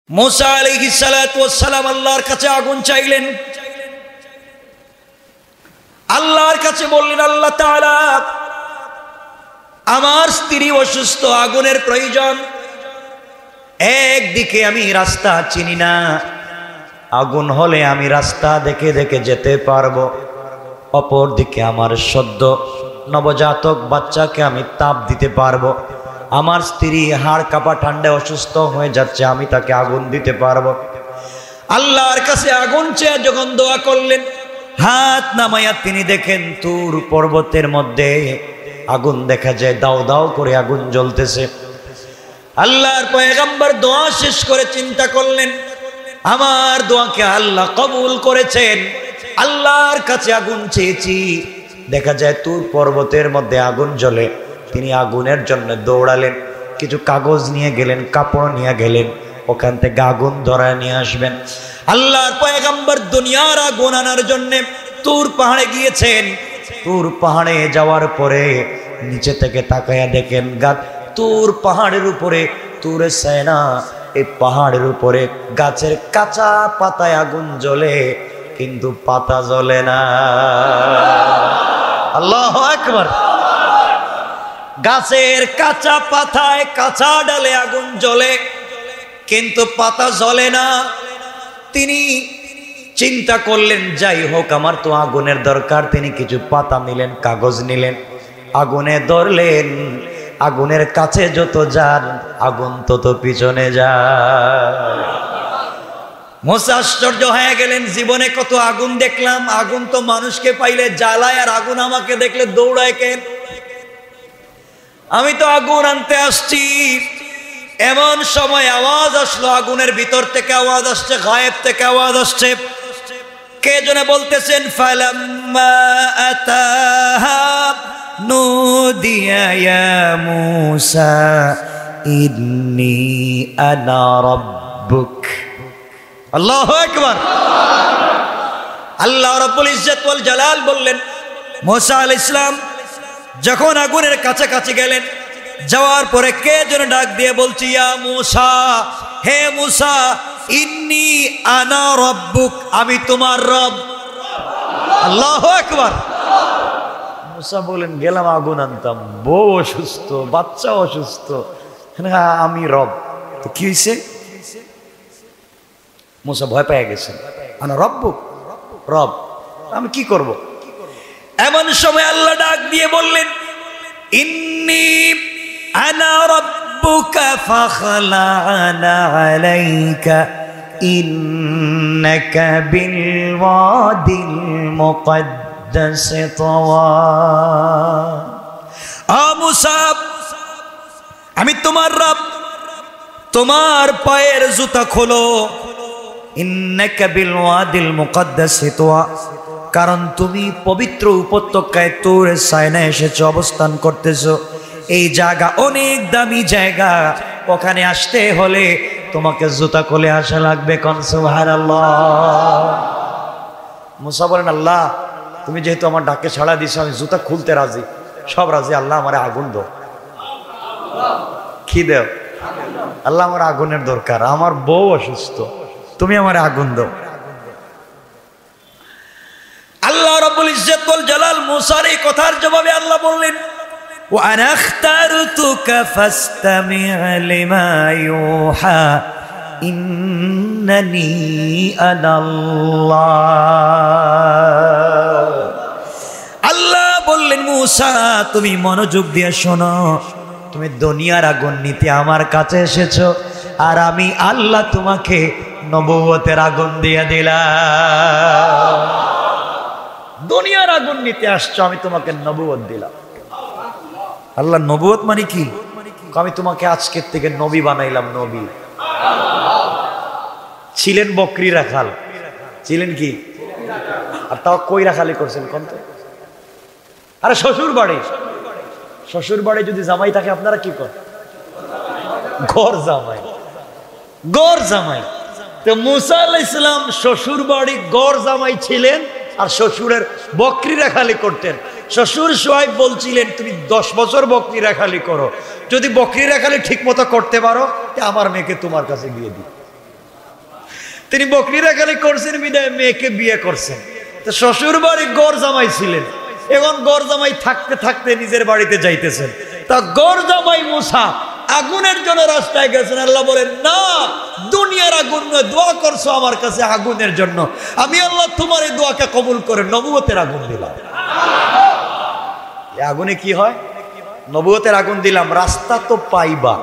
मूसा अलैहिस्सलाम আল্লাহর কাছে আগুন চাইলেন। আল্লাহর কাছে বললেন, আল্লাহ তাআলা আমার স্ত্রী অসুস্থ, আগুনের প্রয়োজন। একদিকে আমি রাস্তা চিনি না, আগুন হলে আমি রাস্তা দেখে দেখে যেতে পারবো। অপর দিকে আমার সদ্য নবজাতক বাচ্চাকে আমি তাপ দিতে পারবো। আমার স্ত্রী হাড় কাঁপা ঠান্ডায় অসুস্থ হয়ে যাচ্ছে, আমি তাকে আগুন দিতে পারবো। আল্লাহর কাছে আগুন চেয়ে যখন দোয়া করলেন, হাত নামাইয়া তিনি দেখেন তুর পর্বতের মধ্যে আগুন দেখা যায়, দাও দাও করে আগুন জ্বলতেছে। আল্লাহর পয়গম্বর দোয়া শেষ করে চিন্তা করলেন, আমার দোয়াকে আল্লাহ কবুল করেছেন। আল্লাহর কাছে আগুন চেয়েছি, দেখা যায় তুর পর্বতের মধ্যে আগুন জ্বলে। তিনি আগুনের জন্য দৌড়ালেন, কিছু কাগজ নিয়ে গেলেন, কাপড় নিয়ে গেলেন, ওখান থেকে আগুন ধরায় নিয়ে আসবেন। আল্লাহর পয়গম্বর দুনিয়ার আগুন আনার জন্য তুর পাহাড়ে গিয়েছেন। তুর পাহাড়ে যাওয়ার পরে নিচে থেকে তাকায়া দেখেন তুর পাহাড়ের উপরে, তুরে সেনা, এই পাহাড়ের উপরে গাছের কাঁচা পাতায় আগুন জ্বলে, কিন্তু পাতা জ্বলে না। আল্লাহু আকবার। গাছের কাঁচা পাতায় কাঁচা ডালে আগুন জ্বলে, কিন্তু পাতা জ্বলে না। তিনি চিন্তা করলেন, যাই হোক আমার তো আগুনের দরকার। তিনি কিছু পাতা নিলেন, কাগজ নিলেন, আগুনে ধরলেন। আগুনের কাছে যত যান আগুন তত পিছনে যায়। মুসা আশ্চর্য হয়ে গেলেন, জীবনে কত আগুন দেখলাম, আগুন তো মানুষকে পাইলে জ্বালায়, আর আগুন আমাকে দেখলে দৌড়ায় কেন? আমি তো আগুন আনতে আসছি। এমন সময় আওয়াজ আসলো, আগুনের ভিতর থেকে আওয়াজ আসছে, গায়েব থেকে আওয়াজ আসছে। কে যেন বলতেছেন, ফালাম্মা আতাহা নুদিয়া ইয়া মূসা ইন্নী আনা রাব্বুক। আল্লাহু আকবার। আল্লাহ রাব্বুল ইজ্জত ওয়াল জালাল বললেন, মূসা আলাইহিস সালাম যখন আগুনের কাছাকাছি গেলেন, যাওয়ার পরে কে যেন ডাক দিয়ে বলছি, ইয়া মূসা, হে মূসা, ইন্নী আনা রাব্বুক, আমি তোমার রব। আল্লাহু আকবার। মূসা বলেন, গেলাম আগুন আনতাম, বউ অসুস্থ, বাচ্চা অসুস্থ, আমি রব, তো কি হয়েছে? মূসা ভয় পেয়ে গেছেন, আনা রাব্বুক, রব, আমি কি করব? এমন সময় আল্লাহ ডাক দিয়ে বললেন, ইন্নী আনা রাব্বুকা ফাখলা'না আলাইকা ইন্নাকা বিল ওয়াদিল মুকদ্দাস তাওয়া। আ মূসা, আমি তোমার রব, তোমার পায়ের জুতা খোলো। ইন্নাকা বিল ওয়াদিল মুকদ্দাস তাওয়া, কারণ তুমি পবিত্র উপত্যকায় তুর সাইনা এসেছো, অবস্থান করতেছো। এই জায়গা অনেক দামি জায়গা, ওখানে আসতে হলে তোমাকে জুতা খুলে আসা লাগবে। কোন সুবহানাল্লাহ। মূসা বলেন, আল্লাহ তুমি যেহেতু আমার ডাকে সাড়া দিছো, আমি জুতা খুলতে রাজি, সব রাজি। আল্লাহ আমারে আগুন দাও। কি দেও? আল্লাহ আমার আগুনের দরকার, আমার বউ অসুস্থ, তুমি আমার আগুন দাও। আল্লাহ রাব্বুল ইজ্জত ওয়াল জালাল মূসার এই কথার জবাবে আল্লাহ বললেন, ওয়া আনা আখতারতুকা ফাসতামি' লিমা ইউহা ইন্নানি আনাল্লাহ। আল্লাহ বললেন, মূসা তুমি মনোযোগ দিয়ে শোনো, তুমি দুনিয়ার আগুন নিতে আমার কাছে এসেছো, আর আমি আল্লাহ তোমাকে নবুয়তের আগুন দিয়ে দিলাম। দুনিয়ার আগুন নিতে আসছো, আমি তোমাকে নবুয়ত দিলাম। আল্লাহ নবুয়ত মানে কি? আমি তোমাকে আজকের থেকে নবী বানাইলাম। নবী ছিলেন বকরি রাখাল, ছিলেন কি? আর তাও কই রাখালি করছেন কোন তো? আরে শ্বশুর বাড়ি, শ্বশুর বাড়ি যদি জামাই থাকে আপনারা কি করেন? ঘর জামাই, গড় জামাই। তো মূসা আলাইহিস সালাম শ্বশুর বাড়ি গড় জামাই ছিলেন, আর শ্বশুরের বকরি রাখালি করতেন। শ্বশুর শুআইব বলছিলেন, তুমি 10 বছর বকরি রাখালি করো, যদি বকরি রাখালি ঠিক মতো করতে পারো, আমার মেয়েকে তোমার কাছে গিয়ে দিই। তিনি বকরি রাখালি করছেন বিদায় মেয়েকে বিয়ে করছেন। তো শ্বশুর বাড়ি গড় জামাই ছিলেন, এখন গড় জামাই থাকতে থাকতে নিজের বাড়িতে যাইতেছেন। তা গড় জামাই মুসা আগুনের জন্য রাস্তায় গেছেন। আল্লাহ বলেন, না, দুনিয়ার আগুন নয়, দোয়া করছো আমার কাছে আগুনের জন্য, আমি আল্লাহ তোমার এই দোয়াকে কবুল করে নবুয়তের আগুন দিলাম। এই আগুনে কি হয়? নবুয়তের আগুন দিলাম, রাস্তা তো পাইবা,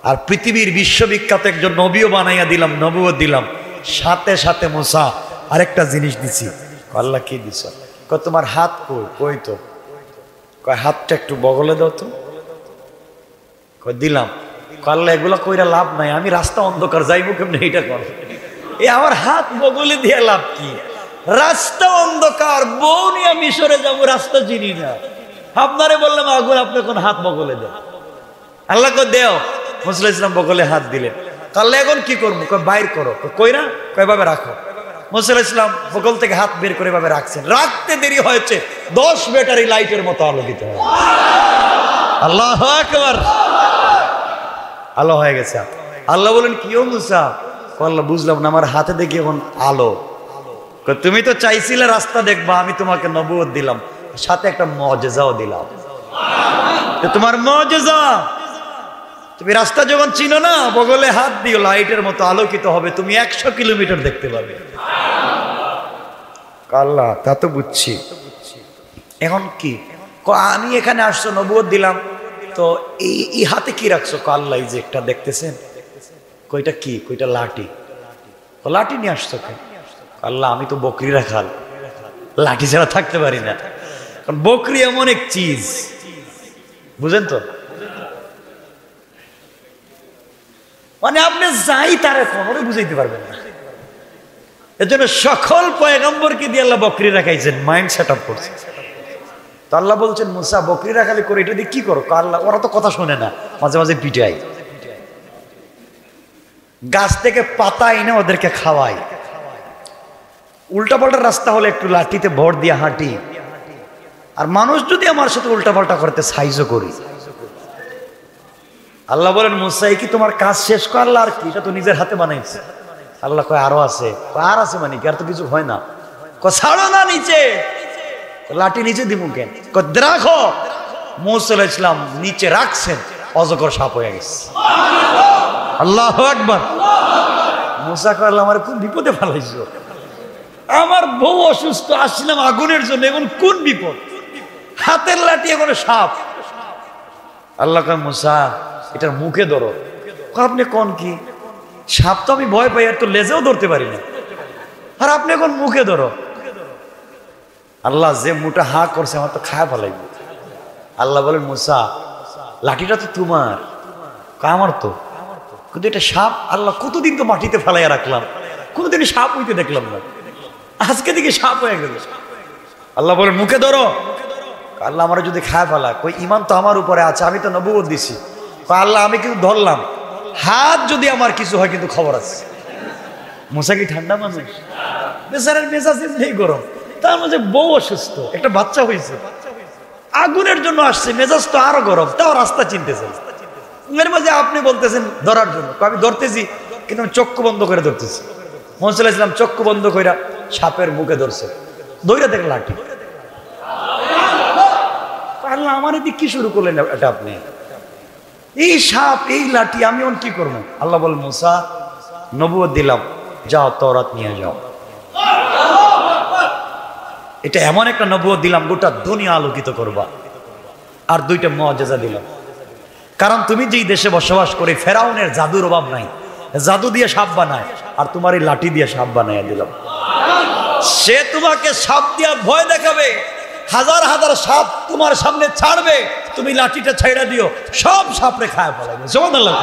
আর পৃথিবীর বিশ্ববিখ্যাত একজন নবীও বানাইয়া দিলাম, নবুয়ত দিলাম। সাথে সাথে মুসা আরেকটা জিনিস দিছি। আল্লাহ কি দিছ? কয় তোমার হাত কই? কই তো। কয় হাতটা একটু বগলে দাও তো। কয় দিলাম। আল্লাহ এগুলা কইরা লাভ নাই, আমি রাস্তা অন্ধকার যাইবো কেমনে, এইটা কর। এ আমার হাত বগলে দিয়ে লাভ কি? রাস্তা অন্ধকার, বউ নিয়ে মিশরে যাবো, রাস্তা চিনি না। আপনারে বললাম আগুন, আপনি কোন হাত বগলে দেন। আল্লাহ কয় দেও। মুসা ইসলাম বগলে হাত দিলেন। আল্লাহ এখন কি করবো? কয় বাইর করো। কই না? কয় ভাবে রাখো। মুসা ইসলাম বগল থেকে হাত বের করে ভাবে রাখছেন। রাখতে দেরি হয়েছে, 10 ব্যাটারি লাইটের মতো আলোকিত হয়। আল্লাহু আকবার। আলো হয়ে গেছে। আল্লাহ বলেন, কিও মুসা? আল্লাহ বুঝলাম না, আমার হাতে দেখি এখন আলো। তুমি তো চাইছিলে রাস্তা দেখবা, আমি তোমাকে নবুয়ত দিলাম, সাথে একটা মুজিজাও দিলাম। তোমার মুজিজা, তুমি রাস্তা যখন চিনো না, বগলে হাত দিও, লাইটের মতো আলোকিত হবে, তুমি 100 কিলোমিটার দেখতে পাবে। আল্লাহ তা তো বুঝছি, এখন কি? আমি এখানে আসছো, নবুয়ত দিলাম, তো এই হাতে কি রাখছো? আল্লাহ এই যে একটা দেখতেছেন। কইটা কি? কইটা লাঠি। লাঠি নিয়ে আসছো কেন? আল্লাহ আমি তো বকরি রাখাল, লাঠি ছাড়া থাকতে পারি না। কারণ বকরি এমন এক চিজ, বুঝেন তো, মানে আপনি যাই তার কোনোরে বুঝাইতে পারবেন না। এর জন্য সকল পয়গম্বরকে দিয়ে আল্লাহ বকরি রাখাইছেন, মাইন্ড সেট আপ করছে। তো আল্লাহ বলছেন, মুসা বকরি রাখালি করে এটা দিয়ে কি করো? আল্লাহ ওরা তো কথা শোনে না, মাঝে মাঝে পিটাই, গাছ থেকে পাতা এনে ওদেরকে খাওয়াই। উল্টাপাল্টা রাস্তা হলে একটু লাঠিতে ভর দিয়ে হাঁটি, আর মানুষ যদি আমার সাথে উল্টাপাল্টা করতে সাইজও করি। আল্লাহ বলেন, মুসা কি তোমার কাজ শেষ করলা? আর কি, এটা তো নিজের হাতে বানাইছে। আল্লাহ কয় আরো আছে। আর আছে মানে কি? আর তো কিছু হয় না। ছাড়ো না নিচে, লাঠি নিচে দিমু কেন? রাখো। মুসা আলাইহিস সালাম নিচে রাখছেন, অজগর সাপ হয়ে গেছে। আল্লাহু আকবার। মুসা কয়, আল্লাহ আমার কোন বিপদে ফেলাইছো? আমার বউ অসুস্থ, আসছিলাম আগুনের জন্য, এখন কোন বিপদ? হাতের লাঠি, এখন সাপ। আল্লাহ কয়, মুসা এটার মুখে ধরো। আপনি কোন কি? সাপ তো আমি ভয় পাই, আর তো লেজেও ধরতে পারি না, আর আপনি এখন মুখে ধরো। আল্লাহ যে মুটা হা করছে, আমার তো খায় ফেলাইব। আল্লাহ বলেন, মুসা লাঠিটা তো তোমার। আমার তো, কিন্তু এটা সাপ। আল্লাহ কতদিন তো মাটিতে ফেলাইয়া রাখলাম, কোনোদিন সাপ হইতে দেখলাম না, আজকে দিকে সাপ হয়ে গেল। আল্লাহ বলেন, মুখে ধরো। আল্লাহ আমার যদি খায় ফেলা, কই ইমান তো আমার উপরে আছে, আমি তো নবুয়ত দিছি। আল্লাহ আমি কিন্তু ধরলাম, হাত যদি আমার কিছু হয় কিন্তু খবর আছে। মুসা কি ঠান্ডা মানুষ? বেচারার মেজাজ নেই গরম, তার মাঝে বউ অসুস্থ, একটা বাচ্চা হয়েছে, আগুনের জন্য আসছে, মেজাজ তো আরো গরম, তাও রাস্তা চিনতেছে। এর মাঝে আপনি বলতেছেন ধরার জন্য, আমি ধরতেছি, কিন্তু আমি চক্ষু বন্ধ করে ধরতেছি। মুসা আলাইহিস সালাম চক্ষু বন্ধ করে সাপের মুখে ধরছে, ধইরা দেখে লাঠি। আল্লাহ আমার এদিকে কি শুরু করলেন এটা আপনি? এই সাপ, এই লাঠি, আমি এখন কি করবো? আল্লাহ বল, মুসা নবুয়ত দিলাম, যাও তওরাত নিয়ে যাও। এটা এমন একটা নবুয়ত দিলাম, গোটা দুনিয়া আলোকিত করবা। আর 2টা মুজিজা দিলাম, কারণ তুমি যেই দেশে বসবাস করে, ফেরাউনের জাদুর অভাব নাই, জাদু দিয়ে সাপ বানায়, আর তোমার এই লাঠি দিয়ে সাপ বানাইয়া দিলাম। সে তোমাকে সাপ দিয়া ভয় দেখাবে, হাজার হাজার সাপ তোমার সামনে ছাড়বে, তুমি লাঠিটা ছাইড়া দিও, সব সাপরে খায় ফেলাবে। সুবহানাল্লাহ।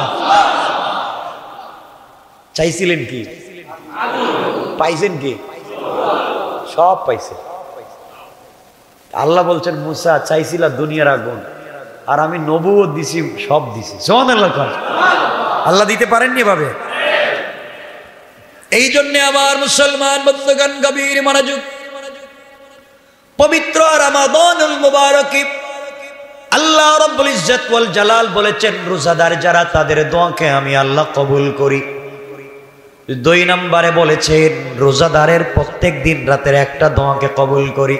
চাইছিলেন কি? পাইছেন কি? সব পাইছে। আল্লাহ বলছেন, মুসা চাইছিলা দুনিয়ার আগুন, আর আমি নবুয়ত দিছি, সব দিছি। সুবহানাল্লাহ। আল্লাহ দিতে পারেননি এভাবে? এই জন্য আমার মুসলমান বন্ধুগণ, গভীর মনোযোগ, পবিত্র রমাদানুল মুবারক আল্লাহ রাব্বুল ইজ্জত ওয়াল জালাল বলেছেন, রোজাদার যারা, তাদের দোয়াকে আমি আল্লাহ কবুল করি। 2 নম্বরে বলেছেন রোজাদারের প্রত্যেক দিন রাতের একটা দোয়াকে কবুল করি।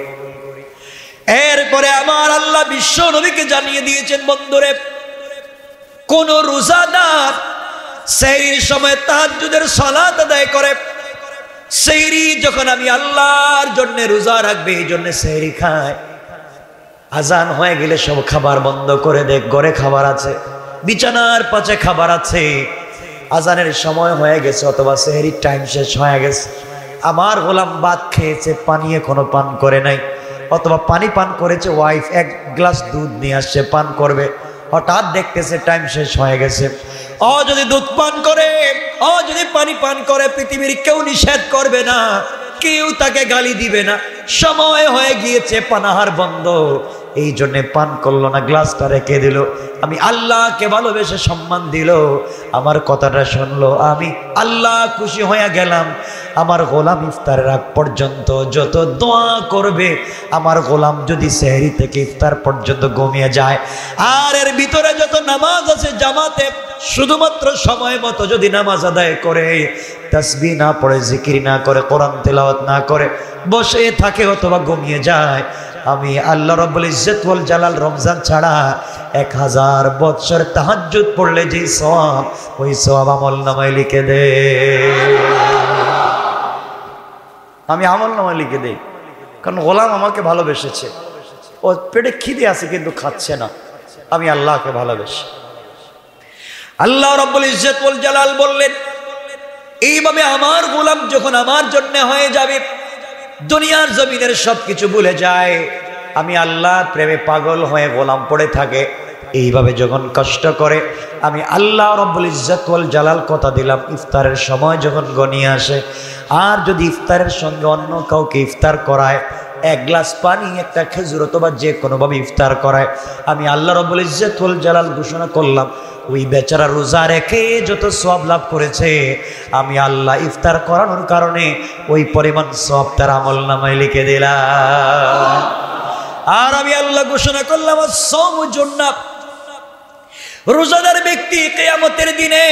এরপরে আমার আল্লাহ বিশ্ব নবীকে জানিয়ে দিয়েছেন, বন্ধুরে, কোন রোজাদার সেহরির সময় তাহাজ্জুদের সালাত আদায় করে, সেহরি যখন আমি আল্লাহর জন্য রোজা রাখবে এই জন্য সেহরি খায়, আজান হয়ে গেলে সব খাবার বন্ধ করে দেখ, ঘরে খাবার আছে, বিছানার পাশে খাবার আছে, আজানের সময় হয়ে গেছে অথবা সেহরির টাইম শেষ হয়ে গেছে, আমার গোলাম ভাত খেয়েছে, পানি এখনো পান করে নাই, অথবা পানি পান করেছে, ওয়াইফ 1 গ্লাস দুধ নিয়ে আসছে পান করবে, হঠাৎ দেখতেছে টাইম শেষ হয়ে গেছে, ও যদি দুধ পান করে, ও যদি পানি পান করে, পৃথিবীর কেউ নিষেধ করবে না, কেউ তাকে গালি দিবে না, সময় হয়ে গিয়েছে, পানাহার বন্ধ, এই জন্য পান করলো না, গ্লাসটা রেখে দিল, আমি আল্লাহকে ভালোবেসে সম্মান দিল, আমার কথাটা শুনলো, আমি আল্লাহ খুশি হয়ে গেলাম। আমার গোলাম ইফতারের আগ পর্যন্ত যত দোয়া করবে, আমার গোলাম যদি সেহরি থেকে ইফতার পর্যন্ত ঘুমিয়ে যায়, আর এর ভিতরে যত নামাজ আছে জামাতে, শুধুমাত্র সময় মতো যদি নামাজ আদায় করে, তাসবিহ না পড়ে, জিকির না করে, কোরআন তেলাওয়াত না করে, বসে থাকে অথবা ঘুমিয়ে যায়, আমি আল্লাহ রাব্বুল ইজ্জত ওয়াল জালাল রমজান ছাড়া 1000 বছর তাহাজ্জুদ পড়লে যে সওয়াব, ওই সওয়াব আমলনামায় লিখে দে, আমি আমলনামায় লিখে দেই, কারণ গোলাম আমাকে ভালোবেসেছে, ও পেটে খিদে আছে কিন্তু খাচ্ছে না, আমি আল্লাহকে ভালোবেসে। আল্লাহ রাব্বুল ইজ্জত ওয়াল জালাল বললেন, এইভাবে আমার গোলাম যখন আমার জন্য হয়ে যাবে, দুনিয়ার জমিনের সবকিছু ভুলে যায়, আমি আল্লাহর প্রেমে পাগল হয়ে গোলাম পড়ে থাকে, এইভাবে যখন কষ্ট করে, আমি আল্লাহ রাব্বুল ইজ্জত ওয়াল জালাল কথা দিলাম, ইফতারের সময় যখন গনিয়ে আসে, আর যদি ইফতারের সঙ্গে অন্য কাউকে ইফতার করায়, 1 গ্লাস পানি, একটা খেজুর অথবা যে কোনোভাবে ইফতার করায়, আমি আল্লাহ রাব্বুল ইজ্জত ওয়াল জালাল ঘোষণা করলাম, ওই বেচারা রোজা রেখে যত সওয়াব লাভ করেছে, আমি আল্লাহ ইফতার করানোর কারণে ওই পরিমাণ সওয়াব তার আমলনামায় লিখে দিলাম। আর আমি আল্লাহ ঘোষণা করলাম, আস-সাওমু জান্নাহ, রোজাদার ব্যক্তি কিয়ামতের দিনে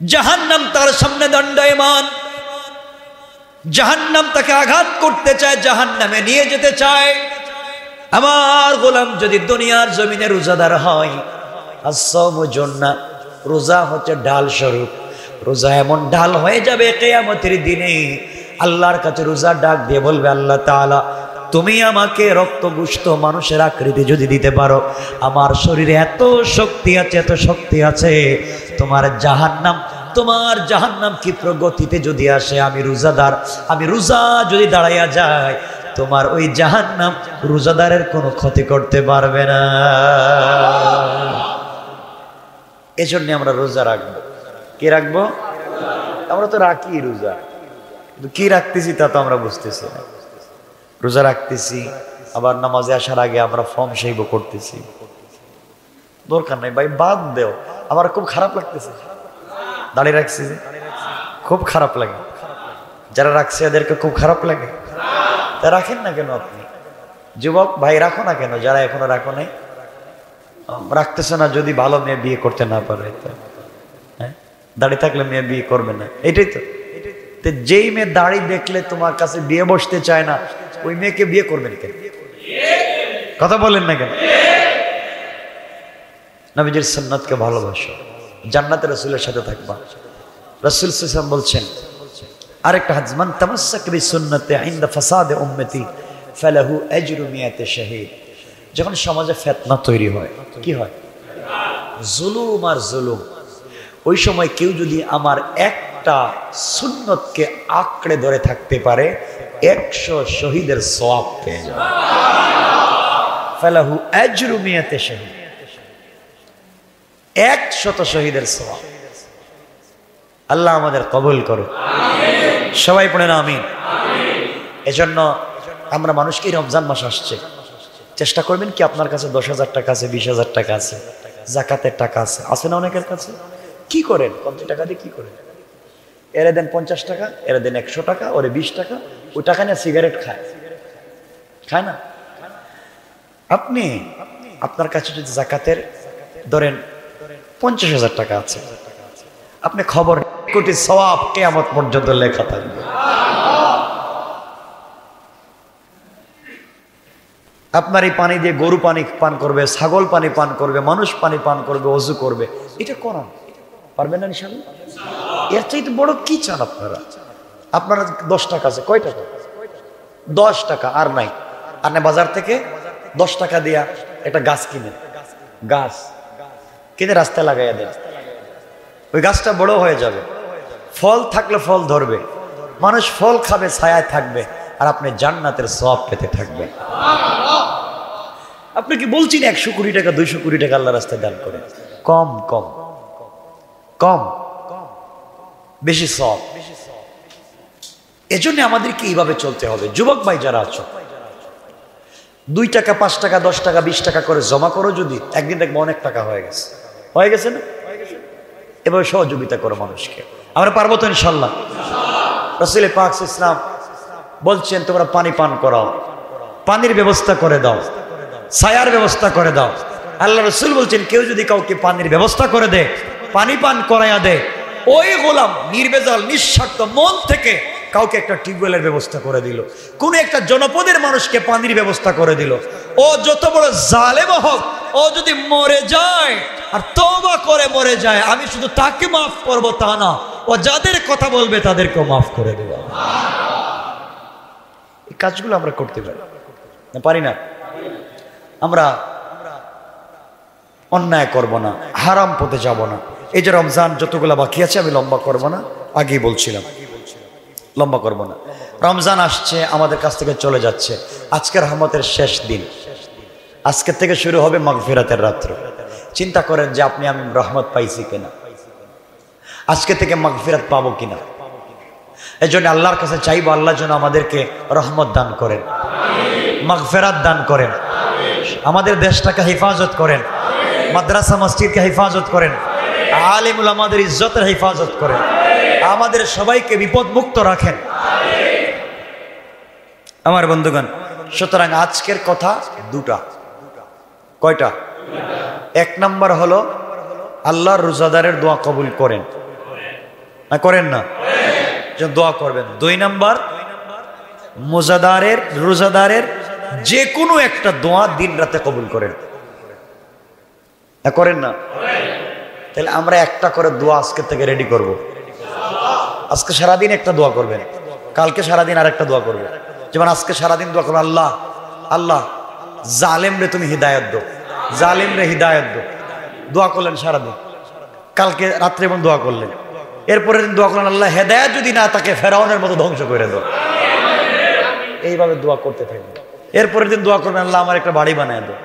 জাহান্নাম তার সামনে দণ্ডায়মান, জাহান্নাম তাকে আঘাত করতে চায়, জাহান্নামে নিয়ে যেতে চায়। আমার গোলাম যদি দুনিয়ার জমিনে রোজাদার হয়, আস-সাওমু জান্নাহ, রোজা হচ্ছে ঢাল স্বরূপ, রোজা এমন ঢাল হয়ে যাবে কিয়ামতের দিনে, আল্লাহর কাছে রোজা ডাক দিয়ে বলবে, আল্লাহ তাআলা, তুমি আমাকে রক্ত গোশত মানুষের আকৃতি যদি দিতে পারো, আমার শরীরে এত শক্তি আছে, এত শক্তি আছে, তোমার জাহান্নাম কি প্রগতিতে যদি আসে, আমি রোজাদার, আমি রোজা যদি দাঁড়াইয়া যায়, তোমার ওই জাহান্নাম রোজাদারের কোনো ক্ষতি করতে পারবে না। এজন্য আমরা রোজা রাখবো। কি রাখবো? আমরা তো রাখি রোজা, কিন্তু কি রাখতেছি তা তো আমরা বুঝতেছি না। রোজা রাখতেছি, আবার নামাজে আসার আগে আমরা ফর্ম সেইব করতেছি, দরকার নাই ভাই, বাদ দেও। আমার খুব খারাপ লাগতেছে, দাঁড়িয়ে রাখছি যে খুব খারাপ লাগে, যারা রাখছে এদেরকে খুব খারাপ লাগে, তা রাখেন না কেন আপনি? যুবক ভাই রাখো না কেন, যারা এখনো রাখো নাই, রাখতেছে না, যদি ভালো মেয়ে বিয়ে করতে না পারে, হ্যাঁ, দাঁড়িয়ে থাকলে মেয়ে বিয়ে করবে না, এটাই তো। যেই মেয়ে দাড়ি দেখলে তোমার কাছে বিয়ে বসতে চায় না, ওই মেয়েকে বিয়ে করবেন কেন? কথা বলেন না কেন? নবীজির সুন্নাতকে ভালোবাসো, জান্নাতে রাসূলের সাথে থাকবা। রাসূল সাল্লাল্লাহু আলাইহি ওয়াসাল্লাম বলছেন আরেকটা হাদিস, মান তামাসসাক বিসুন্নতি ইনদা ফাসাদে উম্মতি ফালাহু আজরু মিয়াতি শাহীদ। যখন সমাজে ফিতনা তৈরি হয়, কি হয়? জুলুম আর জুলুম। ওই সময় কেউ যদি আমার একটা সুন্নতকে আঁকড়ে ধরে থাকতে পারে, 100 শহীদের সওয়াব পেয়ে যাবে। ফালাহু আজরু মিয়াতি শাহীদ, 100 শহীদের সওয়াব। আল্লাহ আমাদের কবুল করুন, সবাই পড়েন আমিন। এজন্য আমরা মানুষকে, রমজান মাস আসছে, চেষ্টা করবেন কি আপনার কাছে 10,000 টাকা আছে, 20,000 টাকা আছে, জাকাতের টাকা আছে না অনেকের কাছে? কি করেন? কত টাকা দিয়ে কি করেন? এরে দেন 50 টাকা, এরে দেন 100 টাকা, ওরে 20 টাকা, ওই টাকা নিয়ে সিগারেট খায় না? আপনি আপনার কাছে যদি জাকাতের ধরেন 50,000 টাকা আছে, আপনি খবর কোটি সওয়াব কিয়ামত পর্যন্ত লেখা থাকবে। আপনার এই পানি দিয়ে গরু পানি পান করবে, ছাগল পানি পান করবে, মানুষ পানি পান করবে, ওযু করবে, এটা করান পারবেন না ইনশাআল্লাহ? এর চাইতে বড় কি চান আপনারা? আপনারা 10 টাকা আছে, কয় টাকা? 10 টাকা, আর নাই। আর না বাজার থেকে 10 টাকা দিয়া একটা গাছ কিনে, গাছ কিনে রাস্তায় লাগাইয়া দেন। ওই গাছটা বড় হয়ে যাবে, ফল থাকলে ফল ধরবে, মানুষ ফল খাবে, ছায়ায় থাকবে, আর আপনি জান্নাতের সওয়াব পেতে থাকবেন। আপনি কি বলছেন 100 কোটি টাকা 200 কোটি টাকা আল্লাহর রাস্তায় দান করে? কম কম কম, বেশি সওয়াব। এজন্য আমাদেরকে এইভাবে চলতে হবে। যুবক ভাই যারা আছো, 2 টাকা 5 টাকা 10 টাকা 20 টাকা করে জমা করো, যদি একদিন দেখবো অনেক টাকা হয়ে গেছে, হয়ে গেছে না? এভাবে সহযোগিতা করো মানুষকে। আমরা পারবো তো ইনশাল্লাহ? রাসূল পাক ইসলাম বলছেন তোমরা পানি পান করাও, পানির ব্যবস্থা করে দাও, ছায়ার ব্যবস্থা করে দাও। আল্লাহ রাসূল বলছেন কেউ যদি কাউকে পানির ব্যবস্থা করে দেয়, পানি পান করাইয়া দেয়, ওই গোলাম নির্বেজাল নিঃস্বার্থ মন থেকে কাউকে একটা টিউবওয়েলের ব্যবস্থা করে দিল, কোন একটা জনপদের মানুষকে পানির ব্যবস্থা করে দিল, ও যত বড় জালেম হোক, ও যদি মরে যায় আর তওবা করে মরে যায়, আমি শুধু তাকে মাফ করব তা না, ও যাদের কথা বলবে তাদেরকেও মাফ করে দেব। এই কাজগুলো আমরা করতে পারি না? পারি না? আমরা অন্যায় করব না, হারাম পথে যাব না। এই যে রমজান যতগুলো বাকি আছে, আমি লম্বা করব না, আগেই বলছিলাম লম্বা করব না। রমজান আসছে, আমাদের কাছ থেকে চলে যাচ্ছে। আজকে রহমতের শেষ দিন, আজকে থেকে শুরু হবে মাগফিরাতের রাত্র। চিন্তা করেন যে আপনি আমি রহমত পাইছি কিনা, আজকে থেকে মাগফিরাত পাবো কিনা। এই জন্য আল্লাহর কাছে চাইবো, আল্লাহ যেন আমাদেরকে রহমত দান করেন, মাগফিরাত দান করেন, আমাদের দেশটাকে হেফাজত করেন, মাদ্রাসা মসজিদকে হেফাজত করেন, আলিম উলামাদের ইজ্জতের হেফাজত করেন, আমাদের সবাইকে বিপদ মুক্ত রাখেন আমার বন্ধুগণ। সুতরাং আজকের কথা দুটা। কয়টা? 1 নাম্বার হলো আল্লাহর রোজাদারের দোয়া কবুল করেন, করেন না? দোয়া করবেন। 2 নাম্বার, রোজাদারের যে কোনো একটা দোয়া দিন রাতে কবুল করেন, করেন না? তাহলে আমরা একটা করে দোয়া আজকে থেকে রেডি করব। আজকে সারাদিন একটা দোয়া করবেন, কালকে সারাদিন আর একটা দোয়া করবেন। যেমন আজকে সারাদিন দোয়া করবেন, আল্লাহ আল্লাহ জালেম রে তুমি হিদায়াত দো, জালিম রে হিদায়াত দো। দোয়া করলেন সারাদিন, কালকে রাত্রে এমন দোয়া করলেন, এরপরের দিন দোয়া করলেন আল্লাহ হেদায়াত যদি না তাকে ফেরাউনের মতো ধ্বংস করে দাও। এইভাবে দোয়া করতে থাকবেন। এরপরের দিন দোয়া করবেন আল্লাহ আমার একটা বাড়ি বানায় দাও।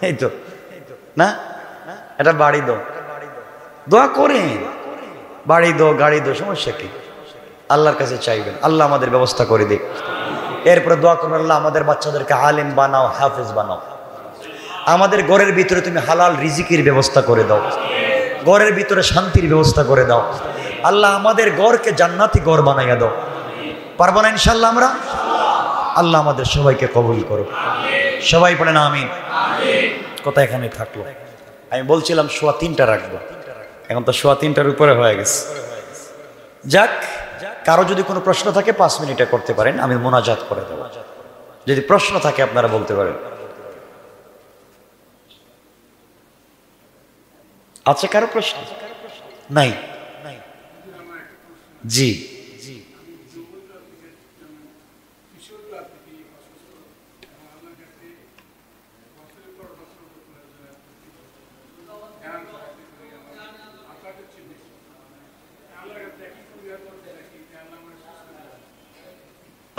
এই তো না, এটা বাড়ি দাও, দোয়া করেন, বাড়ি দো গাড়ি দো, সমস্যা কি? আল্লাহর কাছে চাইবেন, আল্লাহ আমাদের ব্যবস্থা করে দিক। এরপরে দোয়া করবেন আল্লাহ আমাদের বাচ্চাদেরকে আলেম বানাও, হাফেজ বানাও। আমাদের ঘরের ভিতরে তুমি হালাল রিজিকের ব্যবস্থা করে দাও, ঘরের ভিতরে শান্তির ব্যবস্থা করে দাও। আল্লাহ আমাদের ঘরকে জান্নাতি ঘর বানাইয়া দাও। পারবো না ইনশাল্লাহ আমরা? আল্লাহ আমাদের সবাইকে কবুল করো, সবাই পড়েন আমিন। কথা এখানে থাকলো। আমি বলছিলাম 3:15 রাখবো, এখন তো 3:15 উপরে হয়ে গেছে। যাক, কারো যদি কোনো প্রশ্ন থাকে 5 মিনিটে করতে পারেন, আমি মোনাজাত করে দেব। যদি প্রশ্ন থাকে আপনারা বলতে পারেন। আচ্ছা, কারো প্রশ্ন নাই? জি,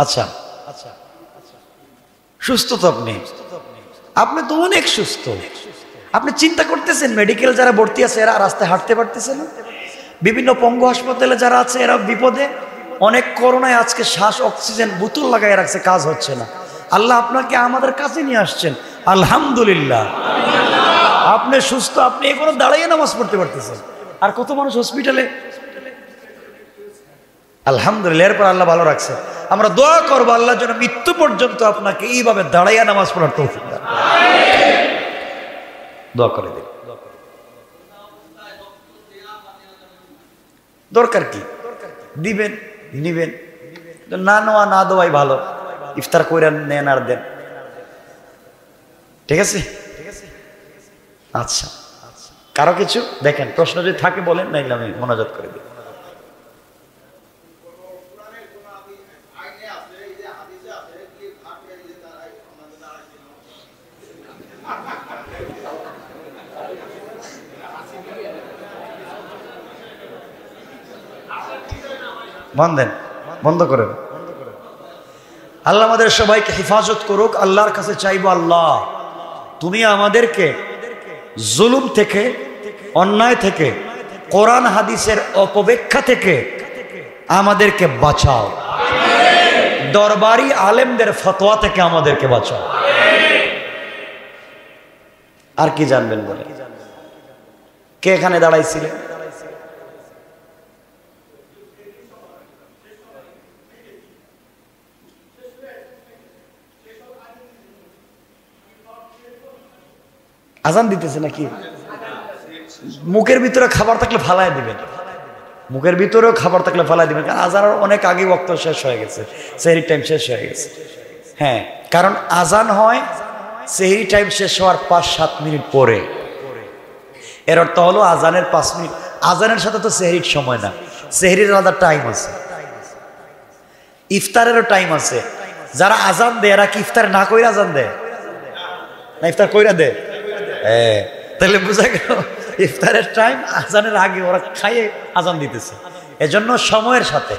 আচ্ছা আচ্ছা, সুস্থ তো আপনি? আপনি তো অনেক সুস্থ। আপনি চিন্তা করতেছেন মেডিকেল যারা ভর্তি আছে এরা রাস্তায় হাঁটতে পারতেছে না, বিভিন্ন পঙ্গু হাসপাতালে যারা আছে এরা বিপদে, অনেক করোনায় আজকে শ্বাস অক্সিজেন বোতল লাগাই রাখছে, কাজ হচ্ছে না। আল্লাহ আপনাকে আমাদের কাছে নিয়ে আসছেন, আলহামদুলিল্লাহ। আপনি সুস্থ, আপনি এখনো দাঁড়িয়ে নামাজ পড়তে পারতেছেন। আর কত মানুষ হসপিটালে, আলহামদুলিল্লাহ। এরপর আল্লাহ ভালো রাখছে। আমরা দোয়া করবো আল্লাহ যেন মৃত্যু পর্যন্ত আপনাকে এইভাবে দাঁড়াইয়া নামাজ পড়ার তৌফিক দেন। দোয়া করে দিন। দরকার কি? দিবেন, নিবেন, না নেওয়া না দেওয়াই ভালো। ইফতার করে নেন আর দেন, ঠিক আছে? আচ্ছা, কারো কিছু দেখেন প্রশ্ন যদি থাকে বলেন, নাইলে আমি মোনাজাত করে দিই। বন্ধ করেন। আল্লাহ আমাদের সবাইকে হেফাজত করুক। আল্লাহর কাছে চাইবো, আল্লাহ তুমি আমাদেরকে জুলুম থেকে, অন্যায় থেকে, কোরআন হাদিসের অপব্যাখ্যা থেকে আমাদেরকে বাঁচাও। দরবারি আলেমদের ফতোয়া থেকে আমাদেরকে বাঁচাও। আর কি জানবেন বলে? কে এখানে দাঁড়াইছিলেন? আজান দিতেছে নাকি? মুখের ভিতরে খাবার থাকলে ফালাই দিবেন, মুখের ভিতরেও খাবার থাকলে ফালাই দিবেন, কারণ আজান অনেক আগে ওয়াক্ত শেষ হয়ে গেছে, সেহরির টাইম শেষ হয়ে গেছে। হ্যাঁ, কারণ আজান হয় সেহরি টাইম শেষ হওয়ার 5-7 মিনিট পরে। এর অর্থ হলো আজানের 5 মিনিট, আজানের সাথে তো সেহরির সময় না, সেহরির আলাদা টাইম আছে, ইফতারেরও টাইম আছে। যারা আজান দেয় এরা কি ইফতার না কইরা আজান দেয় না ইফতার কইরা দেয়? তাহলে বোঝা গেল ইফতারের টাইম আজানের আগে ওরা খাইয়ে আজান দিতেছে। এজন্য সময়ের সাথে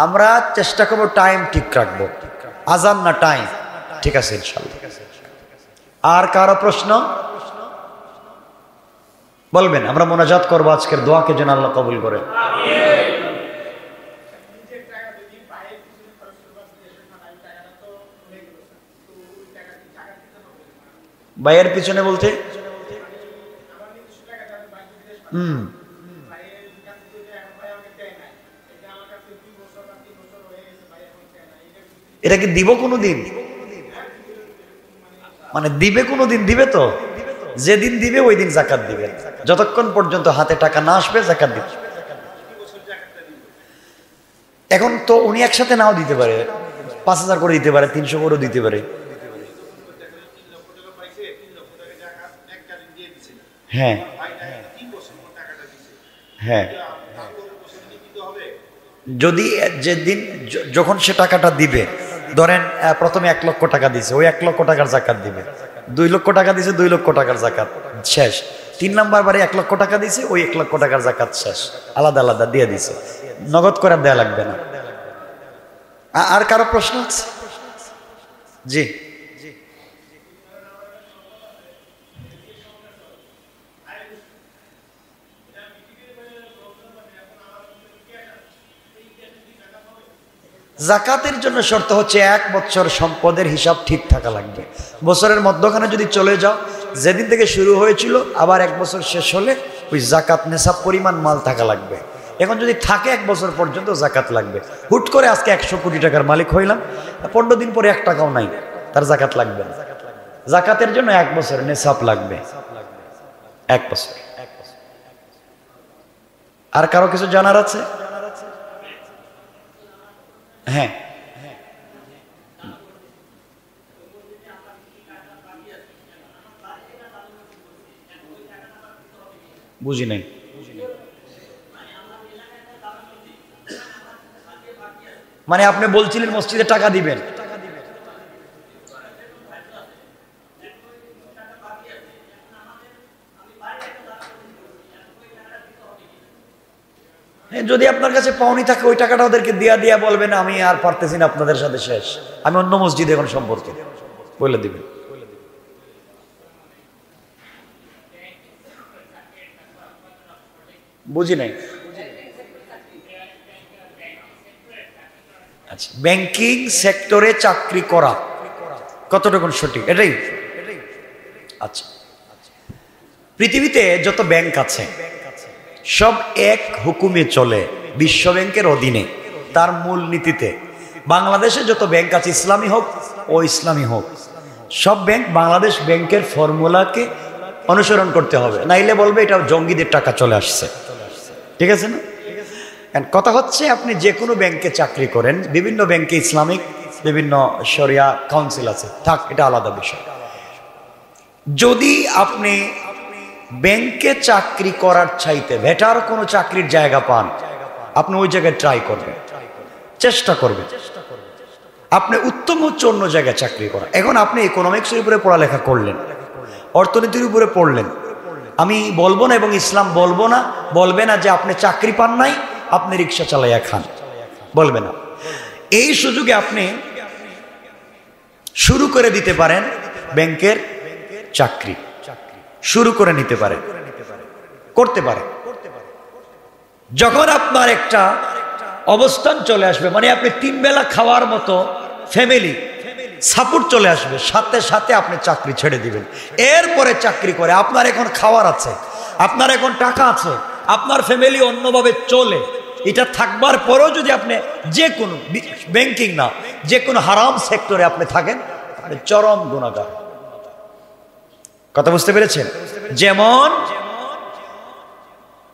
আমরা চেষ্টা করবো টাইম ঠিক রাখবো, আজান না টাইম। ঠিক আছে ইনশাআল্লাহ। আর কারো প্রশ্ন বলবেন? আমরা মোনাজাত করবো আজকের দোয়াকে যেন আল্লাহ কবুল করে। ভাইয়ের পিছনে বলতে এটা কি দিব কোনো দিন? মানে দিবে কোনো দিন? দিবে তো, যেদিন দিবে ওই দিন জাকাত দিবে, যতক্ষণ পর্যন্ত হাতে টাকা না আসবে জাকাত দিবে। এখন তো উনি একসাথে নাও দিতে পারে, 5,000 করে দিতে পারে, 300 করে দিতে পারে। হ্যাঁ হ্যাঁ, যদি যেদিন যখন সে টাকাটা দিবে, ধরেন প্রথমে 1 লক্ষ টাকা দিছে, ওই 1 লক্ষ টাকার জাকাত দিবে। 2 লক্ষ টাকা দিছে, 2 লক্ষ টাকার জাকাত শেষ। 3 নাম্বার বারে 1 লক্ষ টাকা দিছে, ওই 1 লক্ষ টাকার জাকাত শেষ। আলাদা আলাদা দিয়ে দিছে, নগদ করে দেয়া লাগবে না। আর কারো প্রশ্ন আছে? জি, জাকাতের জন্য শর্ত হচ্ছে 1 বছর সম্পদের হিসাব ঠিক থাকা লাগবে। বছরের মধ্যখানে যদি চলে যাও, যেদিন থেকে শুরু হয়েছিল আবার 1 বছর শেষ হলে ওই জাকাত নেশাব পরিমাণ মাল থাকা লাগবে। এখন যদি থাকে 1 বছর পর্যন্ত জাকাত লাগবে। হুট করে আজকে 100 কোটি টাকার মালিক হইলাম, 15 দিন পরে 1 টাকাও নাই, তার জাকাত লাগবে না। জাকাতের জন্য 1 বছর নেশাব লাগবে, 1 বছর। আর কারো কিছু জানার আছে? হ্যাঁ, বুঝি নাই। মানে আপনি বলছিলেন মসজিদে টাকা দিবেন, যদি আপনার কাছে পাওনি থাকে ওই টাকাটা ওদেরকে দিয়া দিয়া বলবেন আমি আর পারতেছি না আপনাদের সাথে, শেষ, আমি অন্য মসজিদে এখন সম্পর্কে বলে দিবেন। বুঝি নাই। আচ্ছা, ব্যাংকিং সেক্টরে চাকরি করা কতটুকু সঠিক এটাই? আচ্ছা, পৃথিবীতে যত ব্যাংক আছে সব এক হুকুমে চলে, বিশ্ব ব্যাংকের অধীনে, তার মূল নীতিতে। বাংলাদেশে যত ব্যাংক আছে, ইসলামী হোক ও ইসলামী হোক, সব ব্যাংক বাংলাদেশ ব্যাংকের ফর্মুলাকে অনুসরণ করতে হবে, নাইলে বলবে এটা জঙ্গিদের টাকা চলে আসছে। ঠিক আছে না? কথা হচ্ছে আপনি যে কোনো ব্যাংকে চাকরি করেন, বিভিন্ন ব্যাংকে ইসলামিক বিভিন্ন শরিয়া কাউন্সিল আছে, থাক, এটা আলাদা বিষয়। যদি আপনি ব্যাংকে চাকরি করার চাইতে বেটার কোনো চাকরির জায়গা পান, আপনি ওই জায়গায় ট্রাই করবেন, চেষ্টা করবেন আপনি উত্তম হচ্ছে অন্য জায়গায় চাকরি করা। এখন আপনি ইকোনমিক্সের উপরে পড়ালেখা করলেন, অর্থনীতির উপরে পড়লেন, আমি বলবো না এবং ইসলাম বলবে না যে আপনি চাকরি পান নাই, আপনি রিক্সা চালাইয়া খান, বলবে না। এই সুযোগে আপনি শুরু করে দিতে পারেন ব্যাংকের চাকরি, শুরু করে নিতে পারেন, করতে পারেন। যখন আপনার একটা অবস্থান চলে আসবে, মানে আপনি 3 বেলা খাওয়ার মতো ফ্যামিলি সাপোর্ট চলে আসবে, সাথে সাথে আপনি চাকরি ছেড়ে দিবেন। এরপরে চাকরি করে আপনার এখন খাওয়ার আছে, আপনার এখন টাকা আছে, আপনার ফ্যামিলি অন্যভাবে চলে, এটা থাকবার পরেও যদি আপনি যে কোনো ব্যাংকিং না যে কোনো হারাম সেক্টরে আপনি থাকেন, আপনি চরম গুনাহগার। কথা বুঝতে পেরেছেন? যেমন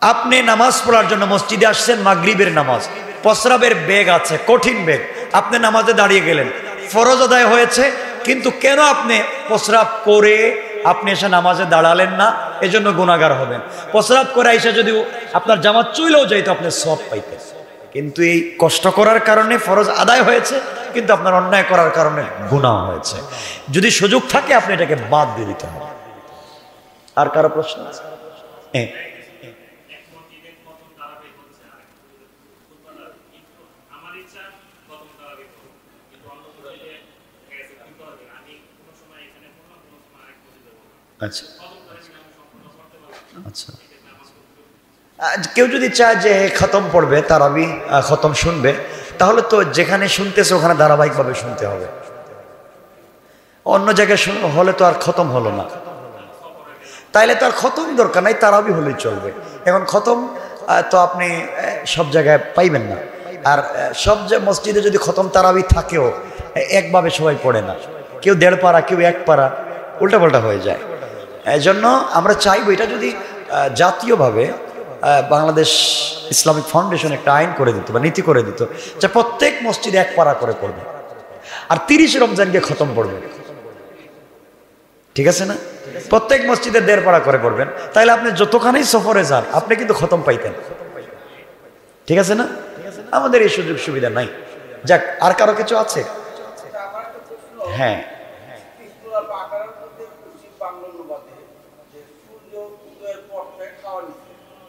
আপনি নামাজ পড়ার জন্য মসজিদে আসছেন, মাগরিবের নামাজ, প্রস্রাবের বেগ আছে, কঠিন বেগ, আপনি নামাজে দাঁড়িয়ে গেলেন, ফরজ আদায় হয়েছে, কিন্তু কেন আপনি প্রস্রাব করে আপনি এসে নামাজে দাঁড়ালেন না? এজন্য গুনাহগার হবেন। প্রস্রাব করে এসে যদি আপনার জামাত চুইলেও যাইতো, আপনি সওয়াব পাইতেন, কিন্তু এই কষ্ট করার কারণে ফরজ আদায় হয়েছে, কিন্তু আপনার অন্যায় করার কারণে গুনাহ হয়েছে। যদি সুযোগ থাকে আপনি এটাকে বাদ দিয়ে দিতে হবে। আর কারো প্রশ্ন আছে? আচ্ছা আচ্ছা, কেউ যদি চায় যে খতম পড়বে, তারাবি খতম শুনবে, তাহলে তো যেখানে শুনতেছে ওখানে ধারাবাহিকভাবে শুনতে হবে। অন্য জায়গায় হলে তো আর খতম হলো না, তাইলে তো আর খতম দরকার নাই, তারাবি হলেই চলবে। এখন খতম তো আপনি সব জায়গায় পাইবেন না, আর সব যে মসজিদে যদি খতম তারাবি থাকেও একভাবে সবাই পড়ে না, কেউ 1.5 পারা, কেউ 1 পারা, উল্টাপাল্টা হয়ে যায়। এই জন্য আমরা চাইবো এটা যদি জাতীয়ভাবে বাংলাদেশ ইসলামিক ফাউন্ডেশন একটা আইন করে দিত বা নীতি করে দিত যে প্রত্যেক মসজিদে 1 পারা করে পড়বে, আর 30 রমজানকে খতম পড়বে, ঠিক আছে না? প্রত্যেক মসজিদে 1.5 পারা করে পড়বেন, তাহলে আপনি যতখানেই সফরে যান আপনি কিন্তু খতম পাইতেন, ঠিক আছে না? আমাদের এই সুযোগ সুবিধা নাই। যাক, আর কারো কিছু আছে? হ্যাঁ,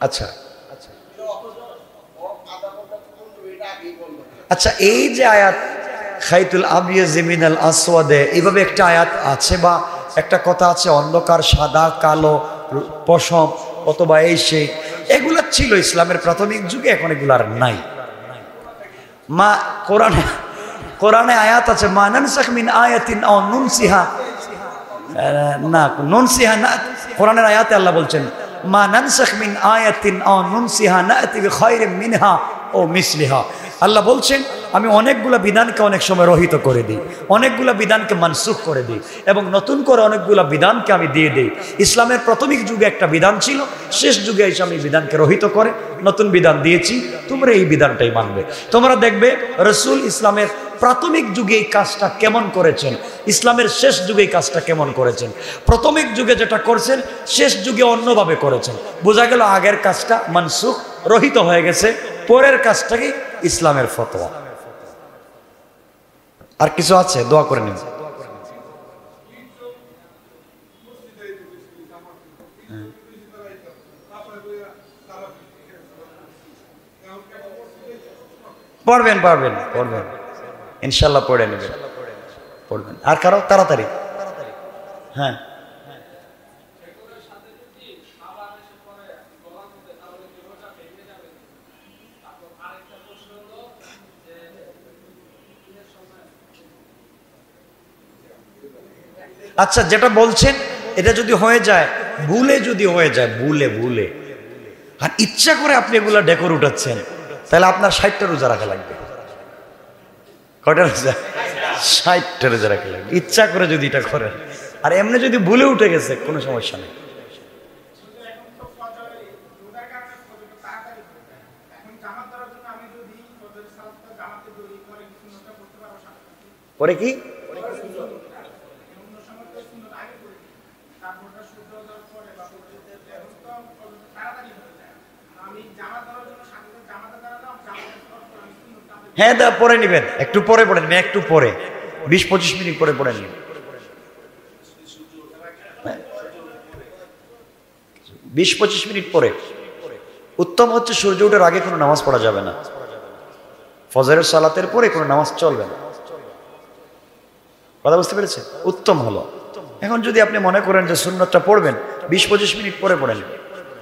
আচ্ছা আচ্ছা, এই যে আয়াত খাইতুল আবিয়াজ মিনাল আসওয়াদে, এইভাবে একটা আয়াত আছে বা একটা কথা আছে, অন্ধকার সাদা কালো পশম অথবা এই সেই, এগুলা ছিল ইসলামের প্রাথমিক যুগে, এখন এগুলো আর নাই। মা কোরআনে আয়াত আছে, মা নানসাখ মিন আয়াতিন আও নুনসিহা, না নুনসিহা না, কোরআনের আয়াতে আল্লাহ বলছেন মা নানসাখ মিন আয়াতিন আও নুনসিহা নাতি বিখায়রিম মিনহা ও মিসলিহা। আল্লাহ বলছেন আমি অনেকগুলো বিধানকে অনেক সময় রহিত করে দিই, অনেকগুলো বিধানকে মানসুখ করে দিই, এবং নতুন করে অনেকগুলো বিধানকে আমি দিয়ে দিই। ইসলামের প্রাথমিক যুগে একটা বিধান ছিল, শেষ যুগে এসে আমি বিধানকে রহিত করে নতুন বিধান দিয়েছি, তোমরা এই বিধানটাই মানবে। তোমরা দেখবে রসুল ইসলামের প্রাথমিক যুগে এই কাজটা কেমন করেছেন, ইসলামের শেষ যুগে এই কাজটা কেমন করেছেন। প্রাথমিক যুগে যেটা করছেন শেষ যুগে অন্যভাবে করেছেন, বোঝা গেল আগের কাজটা মানসুখ রহিত হয়ে গেছে, পরের কাজটাকে ইসলামের ফতোয়া। আর কিছু আছে? দোয়া করে নিন। পড়বেন পারবেন, পড়বেন ইনশাল্লাহ, পড়ে নেবেন, পড়বেন। আর কারো তাড়াতাড়ি? হ্যাঁ, আচ্ছা, যেটা বলছেন এটা যদি হয়ে যায়, ভুলে যদি হয়ে যায়, ভুলে আর ইচ্ছা করে আপনি এগুলা ডেকোর উঠাচ্ছেন, তাহলে আপনার 60টা রোজা রাখা লাগবে। কয়টা রোজা? 60টা রোজা রাখা লাগবে, ইচ্ছা করে যদি এটা করেন। আর এমনি যদি ভুলে উঠে গেছে কোনো সমস্যা নেই। পরে কি? হ্যাঁ, পরে নিবেন, একটু পরে পড়েন, একটু পরে 20-25 মিনিট পরে পড়ে নিন। 20-25 মিনিট পরে। উত্তম হচ্ছে সূর্য ওঠার আগে কোনো নামাজ পড়া যাবে না, ফজরের সালাতের পরে কোনো নামাজ চলবে না। কথা বুঝতে পেরেছে? উত্তম হলো। এখন যদি আপনি মনে করেন যে সুন্নতটা পড়বেন, 20-25 মিনিট পরে পড়েন,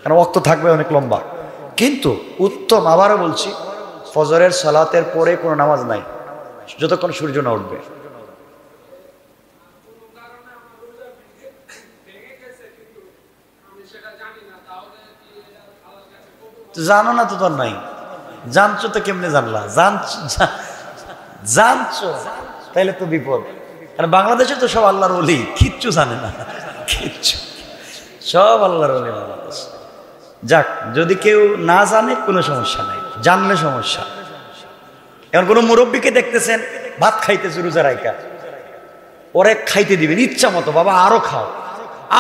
কারণ ওয়াক্ত থাকবে অনেক লম্বা। কিন্তু উত্তম, আবারও বলছি, ফজরের সালাতের পরে কোনো নামাজ নাই যতক্ষণ সূর্য না উঠবে। জানো না তো, তোর নাই, জানছো তো কেমনে জানলা? জানছো তাইলে তো বিপদ। কারণ বাংলাদেশে তো সব আল্লাহর ওলি, কিচ্ছু জানে না, কিচ্ছু, সব আল্লাহর ওলি বাংলাদেশ। যাক, যদি কেউ না জানে কোনো সমস্যা নাই, জানলে সমস্যা। এখন কোনো মুরব্বীকে দেখতেছেন ভাত খাইতেছে রোজা রাইকা, ওরে খাইতে দিবেন ইচ্ছা মতো, বাবা আরো খাও,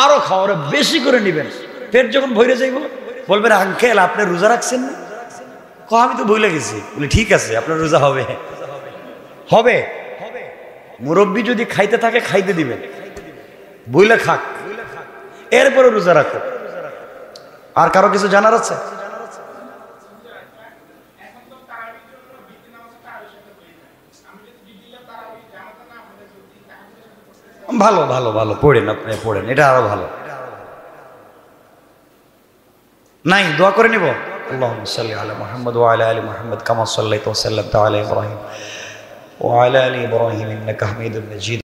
আরো খাও, ওরে বেশি করে নিবেন। পেট যখন ভরে যাইব বলবেন, আঙ্কেল আপনি রোজা রাখছেন না? আমি তো ভুলে গেছি। বলি ঠিক আছে, আপনার রোজা হবে, হবে। মুরব্বী যদি খাইতে থাকে খাইতে দিবেন, বইলে খাক, এরপরে রোজা রাখো। আর কারো কিছু জানার আছে? ভালো ভালো ভালো, পড়েন, আপনি পড়েন, এটা আরো ভালো। নাই, দোয়া করে নিব। আল্লাহুম্মা সাল্লি আলা মুহাম্মদ ওয়া আলা আলি মুহাম্মদ কামা সাল্লাইতা ওয়া সাল্লামতা আলা ইব্রাহিম ওয়া আলা আলি ইব্রাহিম ইন্নাকা হামিদুম মাজিদ।